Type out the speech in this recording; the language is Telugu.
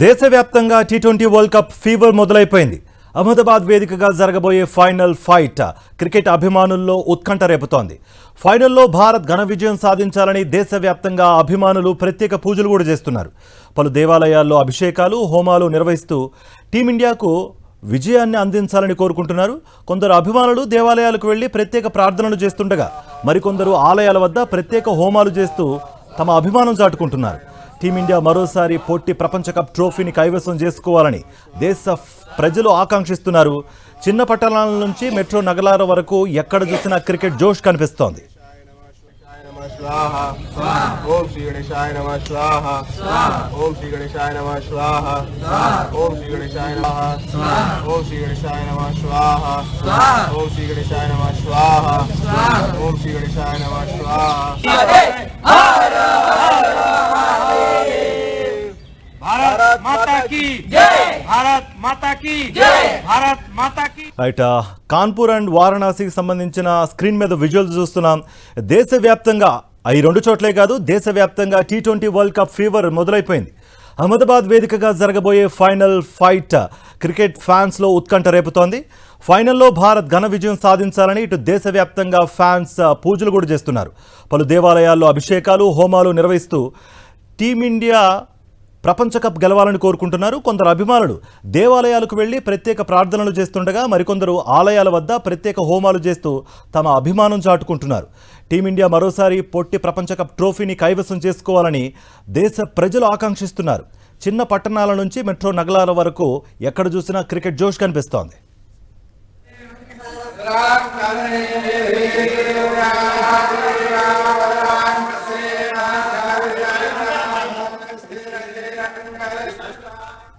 దేశవ్యాప్తంగా టీ20 వరల్డ్ కప్ ఫీవర్ మొదలైపోయింది. అహ్మదాబాద్ వేదికగా జరగబోయే ఫైనల్ ఫైట్ క్రికెట్ అభిమానుల్లో ఉత్కంఠ రేపుతోంది. ఫైనల్లో భారత్ ఘన విజయం సాధించాలని దేశవ్యాప్తంగా అభిమానులు ప్రత్యేక పూజలు కూడా చేస్తున్నారు. పలు దేవాలయాల్లో అభిషేకాలు, హోమాలు నిర్వహిస్తూ టీమిండియాకు విజయాన్ని అందించాలని కోరుకుంటున్నారు. కొందరు అభిమానులు దేవాలయాలకు వెళ్లి ప్రత్యేక ప్రార్థనలు చేస్తుండగా మరికొందరు ఆలయాల వద్ద ప్రత్యేక హోమాలు చేస్తూ తమ అభిమానం చాటుకుంటున్నారు. టీమిండియా మరోసారి పొట్టి ప్రపంచ కప్ ట్రోఫీని కైవసం చేసుకోవాలని దేశ ప్రజలు ఆకాంక్షిస్తున్నారు. చిన్న పట్టణాల నుంచి మెట్రో నగరాల వరకు ఎక్కడ చూసినా క్రికెట్ జోష్ కనిపిస్తోంది. ఓం శ్రీ గణేశాయ నమః స్వాహా. ఓం శ్రీ గణేశాయ నమః స్వాహా. ఓం శ్రీ గణేశాయ నమః. ఓం శ్రీ గణేశాయ నమః స్వాహా. ఓం శ్రీ గణేశాయ నమః స్వాహా. ఓం శ్రీ గణేశాయ నమః స్వాహా. भारत माता की जय, भारत माता की जय, भारत माता की రైట్. కాన్పూర్ అండ్ వారణాసికి సంబంధించిన స్క్రీన్ మీద విజువల్స్ చూస్తున్నాం. దేశవ్యాప్తంగా ఈ రెండు చోట్లే కాదు, దేశవ్యాప్తంగా టీ20 వరల్డ్ కప్ ఫీవర్ మొదలైపోయింది. అహ్మదాబాద్ వేదికగా జరగబోయే ఫైనల్ ఫైట్ క్రికెట్ ఫ్యాన్స్లో ఉత్కంఠ రేపుతోంది. ఫైనల్లో భారత్ ఘన విజయం సాధించాలని ఇటు దేశవ్యాప్తంగా ఫ్యాన్స్ పూజలు కూడా చేస్తున్నారు. పలు దేవాలయాల్లో అభిషేకాలు, హోమాలు నిర్వహిస్తూ టీమిండియా ప్రపంచ కప్ గెలవాలని కోరుకుంటున్నారు. కొందరు అభిమానులు దేవాలయాలకు వెళ్లి ప్రత్యేక ప్రార్థనలు చేస్తుండగా మరికొందరు ఆలయాల వద్ద ప్రత్యేక హోమాలు చేస్తూ తమ అభిమానం చాటుకుంటున్నారు. టీమిండియా మరోసారి పొట్టి ప్రపంచ కప్ ట్రోఫీని కైవసం చేసుకోవాలని దేశ ప్రజలు ఆకాంక్షిస్తున్నారు. చిన్న పట్టణాల నుంచి మెట్రో నగరాల వరకు ఎక్కడ చూసినా క్రికెట్ జోష్ కనిపిస్తోంది.